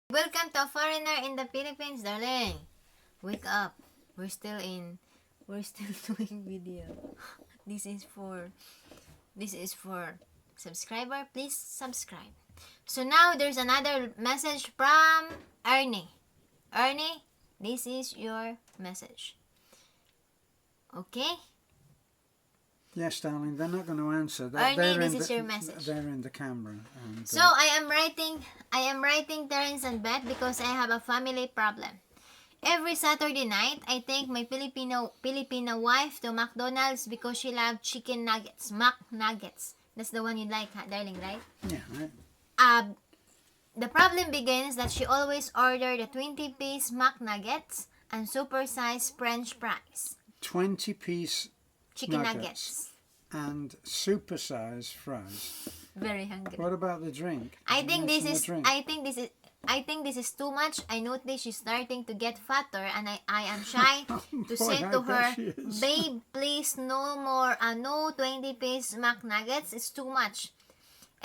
Welcome to a foreigner in the Philippines, darling. Wake up. We're still doing video. This is for subscriber. Please subscribe. So now there's another message from Ernie. Ernie, this is your message. Okay? Yes, darling, they're not going to answer. Ernie, this is your message. They're in the camera. And, So I am writing Terence and Beth because I have a family problem. Every Saturday night, I take my Filipino wife to McDonald's because she loves chicken nuggets, McNuggets. That's the one you like, darling, right? Yeah, right. The problem begins that she always order the 20-piece McNuggets and supersized French fries. 20-piece Chicken nuggets. And supersized fries. Very hungry. What about the drink? I think this is too much. I notice she's starting to get fatter, and I am shy to say to her, babe, please no more, no 20-piece McNuggets. It's too much.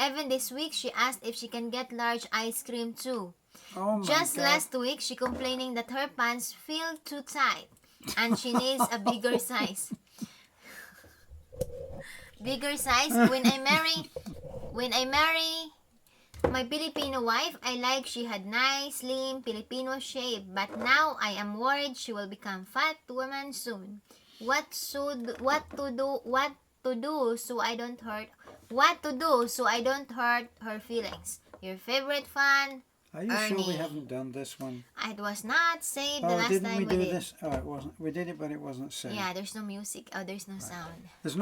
Even this week, she asked if she can get large ice cream too. Oh my Just God. last week, she complaining that her pants feel too tight, and she needs a bigger size. Bigger size. When I marry my Filipino wife, I like she had nice, slim Filipino shape, but now I am worried she will become fat woman soon. What to do so I don't hurt her feelings. Your favorite fan, Are you Ernie. sure we haven't done this one? It was not saved the Oh, last didn't time we do we did. this? Oh, it wasn't. We did it, but it wasn't saved. Yeah, there's no music. Oh, there's no sound. There's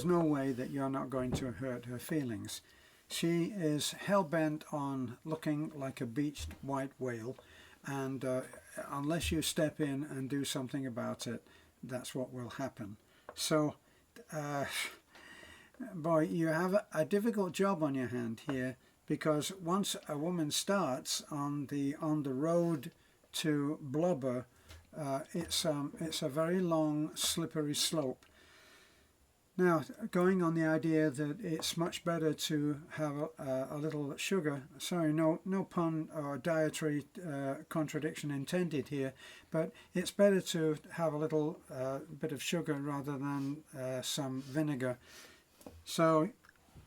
no way that you're not going to hurt her feelings. She is hell-bent on looking like a beached white whale, and unless you step in and do something about it, that's what will happen. So, boy, you have a difficult job on your hand here, because once a woman starts on the road to blubber, it's a very long, slippery slope. Now, going on the idea that it's much better to have a little sugar, sorry, no pun or dietary contradiction intended here, but it's better to have a little bit of sugar rather than some vinegar. So,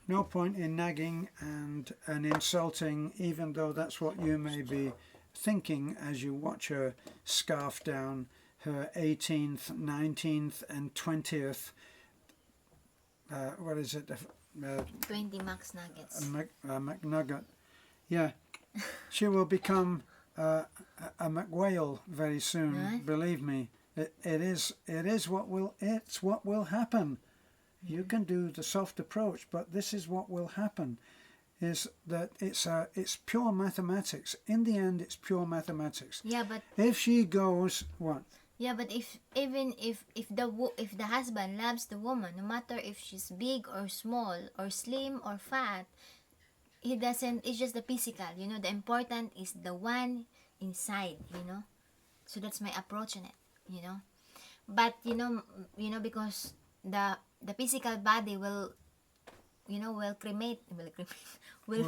no point in nagging and insulting, even though that's what you may be thinking as you watch her scarf down her 18th, 19th and 20th what is it? 20 Max Nuggets. McNugget. Yeah, she will become a McWhale very soon. Huh? Believe me, it's what will happen. You can do the soft approach, but this is what will happen. Is that it's pure mathematics. In the end, it's pure mathematics. Yeah, but if she goes what? yeah, but if the husband loves the woman, no matter if she's big or small or slim or fat, he doesn't. It's just the physical, you know. The important is the one inside, you know. So that's my approach on it, you know. But you know, because the physical body will cremate. Will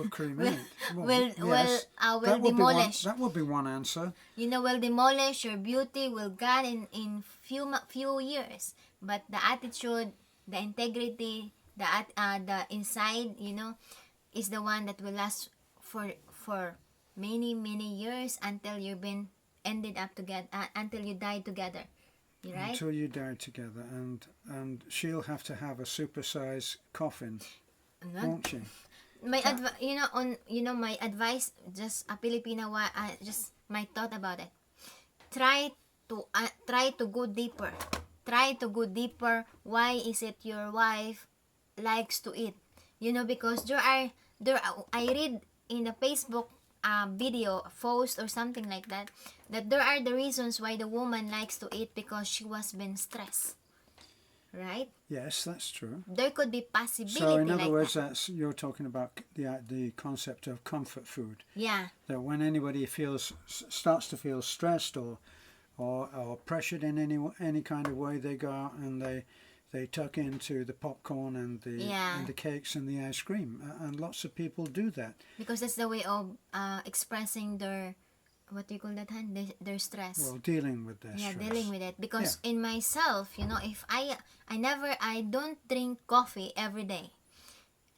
demolish. That would be one answer. You know, will demolish your beauty, will gone in few years. But the attitude, the integrity, the inside, you know, is the one that will last for many years until you've been ended up together, until you die together. Right? Until you die together, and she'll have to have a supersized coffin, won't she? My my advice, just a Filipina, just my thought about it. Try to go deeper. Try to go deeper. Why is it your wife likes to eat? You know, because I read in the Facebook video post or something like that there are the reasons why the woman likes to eat, because she was been stressed. Right? Yes, that's true. There could be possibility. So, in other like words, that. you're talking about the concept of comfort food. Yeah. That when anybody starts to feel stressed or pressured in any kind of way, they go out and they tuck into the popcorn and the cakes and the ice cream, and lots of people do that. Because that's the way of expressing their, what do you call that, Han? Their stress. Well, dealing with their stress. Dealing with it. Because in myself, you know, if I don't drink coffee every day.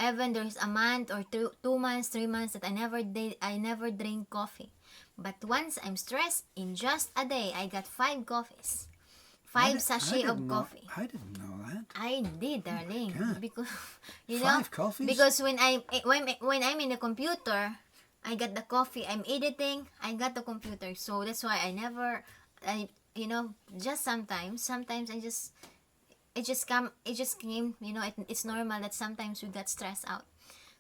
Even there's a month or 2 months, 3 months that I never drink coffee. But once I'm stressed, in just a day, I got 5 coffees. 5 sachets of coffee. I didn't know that. I did, darling. God. Because, you know, 5 coffees? because when I'm in the computer, I got the coffee. I'm editing, I got the computer. So that's why you know, just sometimes it just came, you know, it's normal that sometimes we get stressed out.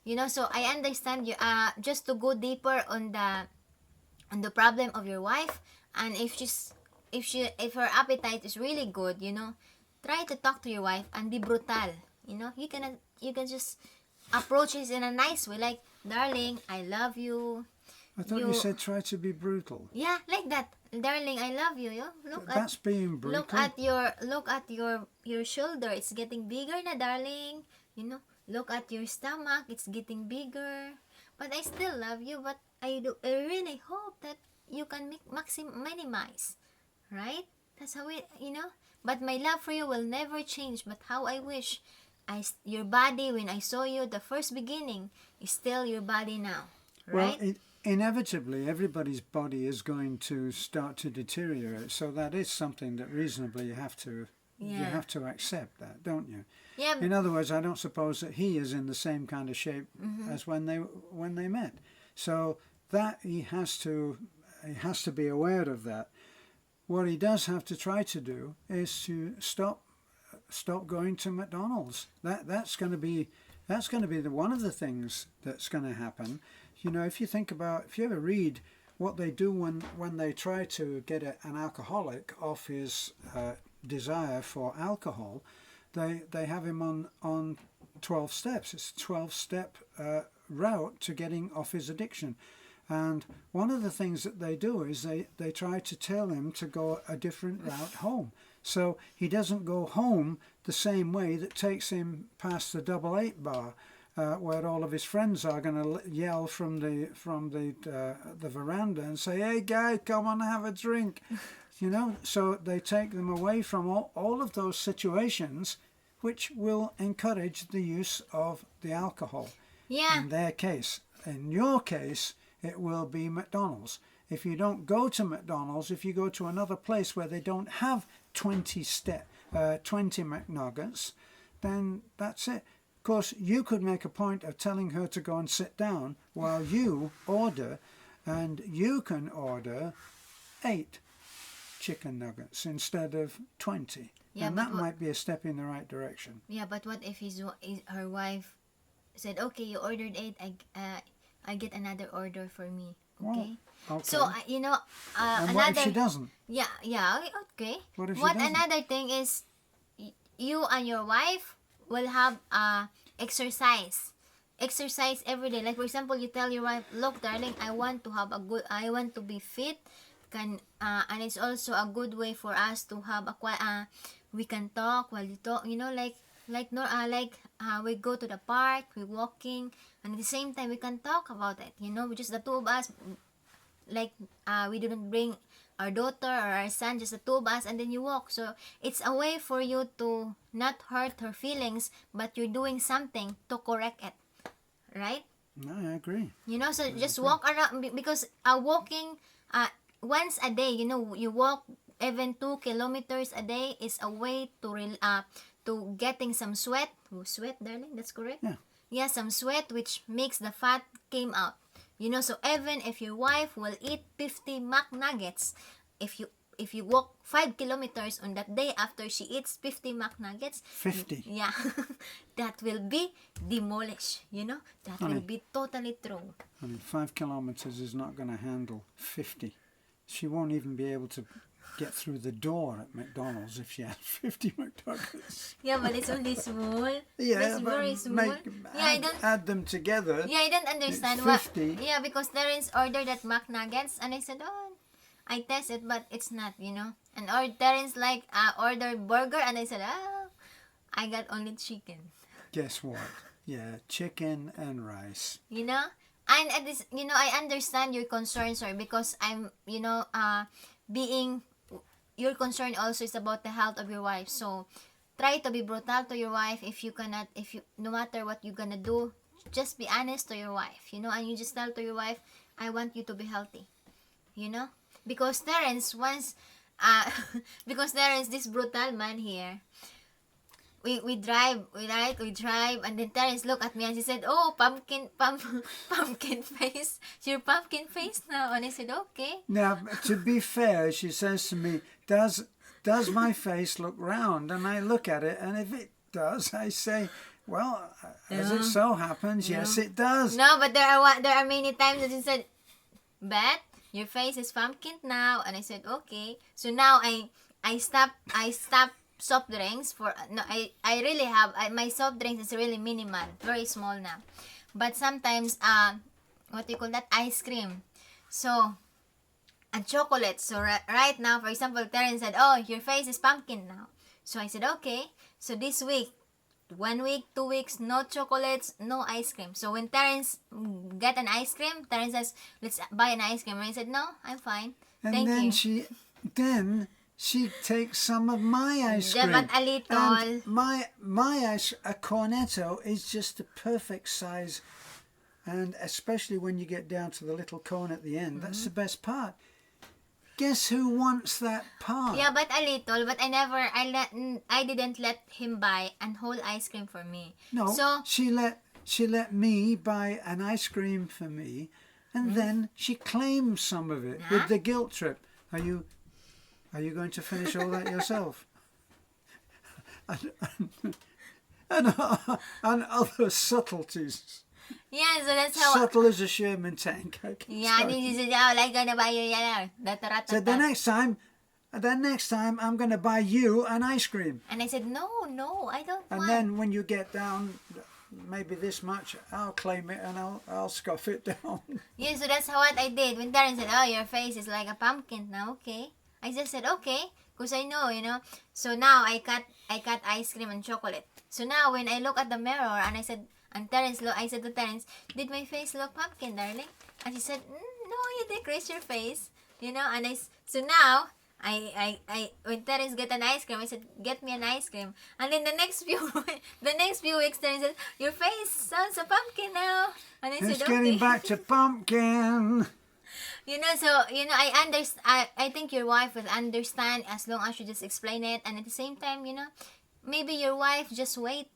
You know, so I understand you, just to go deeper on the problem of your wife, and if her appetite is really good, you know, try to talk to your wife and be brutal. You know, you can just approach it in a nice way, like, darling, I love you. I thought you said try to be brutal. Yeah, like that. Darling, I love you. Yo. That's being brutal. Look at your shoulder. It's getting bigger na, darling. You know, look at your stomach. It's getting bigger. But I still love you. But I really hope that you can minimize. Right? That's how it, you know. But my love for you will never change. But how I wish your body, when I saw you the first beginning, is still your body now. Right? Well, inevitably, everybody's body is going to start to deteriorate. So that is something that reasonably you have to accept that, don't you? Yeah. In other words, I don't suppose that he is in the same kind of shape as when they met. So that he has to be aware of that. What he does have to try to do is to stop going to McDonald's. That's going to be one of the things that's going to happen. You know, if you ever read what they do when they try to get an alcoholic off his desire for alcohol, they have him on 12 steps. It's a 12-step route to getting off his addiction. And one of the things that they do is they try to tell him to go a different route home. So he doesn't go home the same way that takes him past the 88 bar, where all of his friends are going to yell from the veranda and say, "Hey guy, come on, have a drink." You know, so they take them away from all of those situations which will encourage the use of the alcohol. Yeah. In their case. In your case, it will be McDonald's. If you don't go to McDonald's, if you go to another place where they don't have 20 McNuggets, then that's it. Of course, you could make a point of telling her to go and sit down while you order, and you can order 8 chicken nuggets instead of 20. Yeah, and that might be a step in the right direction. Yeah, but what if her wife said, "Okay, you ordered 8, I get another order for me." Okay. Well, okay. So you know, and another. what if she doesn't? Yeah. Okay. What if she doesn't? Another thing is, you and your wife will have exercise every day. Like, for example, you tell your wife, "Look, darling, I want to be fit. And it's also a good way for us to have we can talk while you talk. You know, like we go to the park, we walking, and at the same time we can talk about it. You know, just the two of us. Like we didn't bring our daughter or our son, just the two of us, and then you walk. So it's a way for you to not hurt her feelings, but you're doing something to correct it, right? No, I agree. You know, so just walk around, because walking once a day, you know, you walk even 2 kilometers a day is a way to getting some sweat. Sweat, darling, that's correct? Yeah. Yeah, some sweat, which makes the fat came out. You know, so even if your wife will eat 50 McNuggets, if you walk 5 kilometers on that day after she eats 50 McNuggets, 50. Yeah, that will be demolished. You know, that will be totally true. I mean, 5 kilometers is not going to handle 50. She won't even be able to get through the door at McDonald's if she has 50 McNuggets. Yeah, but it's only small. Yeah, it's very small. Add them together. Yeah, I don't understand it's 50. Yeah, because Terence ordered that McNuggets, and I said, "Oh, I tested, but it's not, you know." And Terence ordered burger, and I said, "Oh, I got only chicken. Guess what? Yeah, chicken and rice. You know, and at this, you know, I understand your concern, sir, because I'm, you know, being your concern also is about the health of your wife. So try to be brutal to your wife if you cannot, if you, no matter what you're gonna do, just be honest to your wife, you know, and you just tell to your wife, I want you to be healthy, you know, because Terence once, because there is this brutal man here. We drive, we drive, and then Terence looked at me and she said, "Oh, pumpkin face, your pumpkin face now." And I said, "Okay." Now, to be fair, she says to me, does my face look round? And I look at it, and if it does, I say, well, as it so happens, yes, it does. No, but there are many times that she said, "Beth, your face is pumpkin now," and I said, "Okay." So now I stop soft drinks for no, I really have my soft drinks is really minimal, very small now. But sometimes what do you call that, ice cream. So and chocolate. So right now, for example, Terence said, "Oh, your face is pumpkin now." So I said, "Okay." So this week, 1 week, 2 weeks, no chocolates, no ice cream. So when Terence get an ice cream, Terence says, "Let's buy an ice cream." And I said, "No, I'm fine. And Thank then you." she takes some of my ice cream. Yeah, but a little. And my a cornetto is just the perfect size, and especially when you get down to the little cone at the end, that's the best part. Guess who wants that part? Yeah, but a little. But I didn't let him buy an whole ice cream for me. No, So she let me buy an ice cream for me, and then she claimed some of it with the guilt trip. Are you going to finish all that yourself? and other subtleties. yeah, so that's how. Subtle as a Sherman tank. I can Yeah, tell this you. is how like gonna buy you yellow. So the next time I'm going to buy you an ice cream. And I said, no, I don't And want. then when you get down maybe this much, I'll claim it and I'll scoff it down. Yeah, so that's what I did. When Darren said, "Oh, your face is like a pumpkin now," okay. I just said, "Okay," because I know, you know. So now I cut ice cream and chocolate. So now when I look at the mirror and I said, I said to Terence, "Did my face look pumpkin, darling?" And she said, "No, you decrease your face," you know. And so now I when Terence get an ice cream, I said, "Get me an ice cream." And then the next few weeks, Terence said, "Your face sounds a pumpkin now." And I It's said, getting "Okay." back to pumpkin. You know, so you know, I think your wife will understand as long as you just explain it, and at the same time, you know, maybe your wife just wait,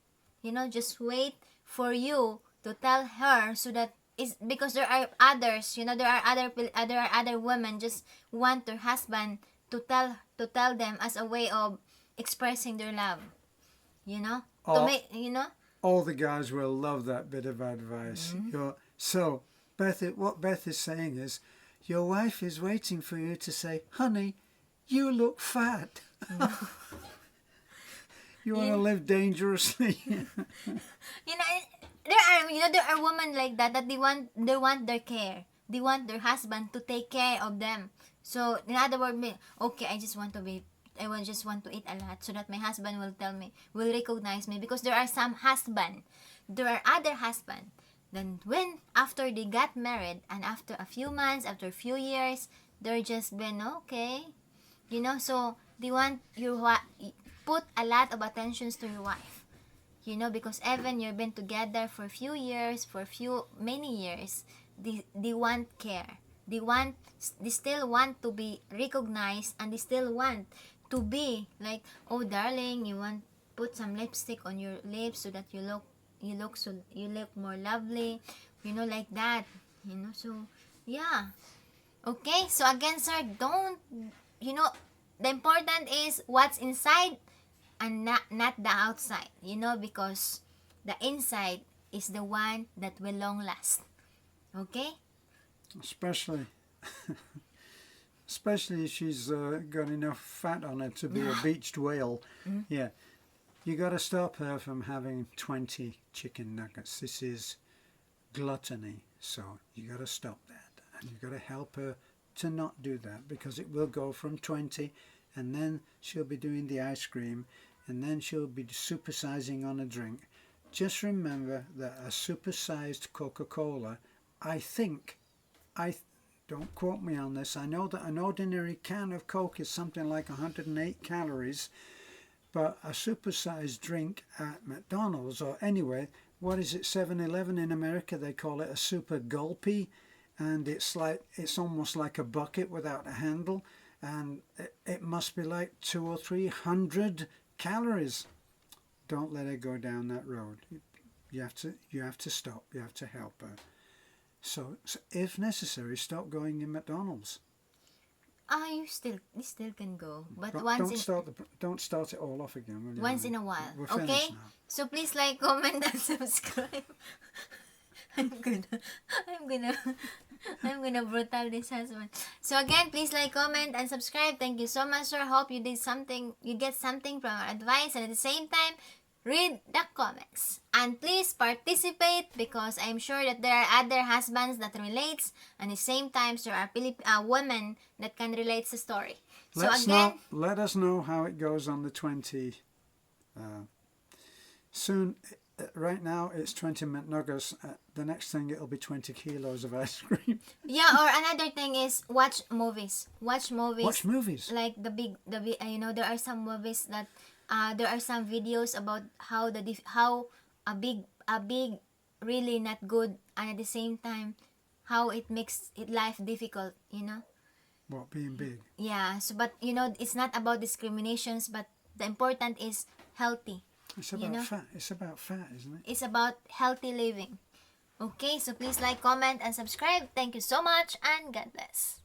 you know, just wait for you to tell her, so that is because there are others, you know, there are other women just want their husband to tell them as a way of expressing their love, you know, to Oh. make, you know. All the guys will love that bit of advice. So, what Beth is saying is, your wife is waiting for you to say, "Honey, you look fat." You want to live dangerously. You know, there are women like that they want their care. They want their husband to take care of them. So in other words, okay, I just want to eat a lot so that my husband will recognize me, because there are other husband. Then when after they got married and after a few months, after a few years, they're just been okay, you know. So they want put a lot of attentions to your wife, you know, because even you've been together for a few years, many years, they want care. They still want to be recognized, and they still want to be like, "Oh, darling, you want put some lipstick on your lips so that you look more lovely," you know, like that, you know. So yeah, okay. So again, sir, don't, you know, the important is what's inside and not the outside, you know, because the inside is the one that will long last. Okay. Especially if she's got enough fat on her to be a beached whale. Yeah, you got to stop her from having 20 chicken nuggets. This is gluttony, so you got to stop that, and you got to help her to not do that, because it will go from 20, and then she'll be doing the ice cream, and then she'll be supersizing on a drink. Just remember that a supersized Coca-Cola, I don't quote me on this, I know that an ordinary can of Coke is something like 108 calories, but a supersized drink at McDonald's, or anyway, what is it, 7-Eleven in America, they call it a super gulpy, and it's almost like a bucket without a handle, and it must be like 200 or 300 calories. Don't let her go down that road. You have to stop. You have to help her. So if necessary, stop going in McDonald's. You still can go, but Don't start it all off again, will you? once in a while. We're Okay? finished now. So please like, comment, and subscribe. I'm gonna brutal this husband. So again, please like, comment, and subscribe. Thank you so much, sir. Hope you get something from our advice, and at the same time, read the comments. And please participate, because I'm sure that there are other husbands that relates, and at the same time, there are women that can relate to the story. Let us know how it goes on the 20. Soon, right now it's 20 McNuggets. The next thing it'll be 20 kilos of ice cream. Yeah, or another thing is watch movies. Watch movies. Like there are some movies that there are some videos about how a big really not good, and at the same time how it makes life difficult. What, being big? Yeah. So, but it's not about discriminations, but the important is healthy. It's about fat. It's about fat, isn't it? It's about healthy living. Okay, so please like, comment, and subscribe. Thank you so much, and God bless.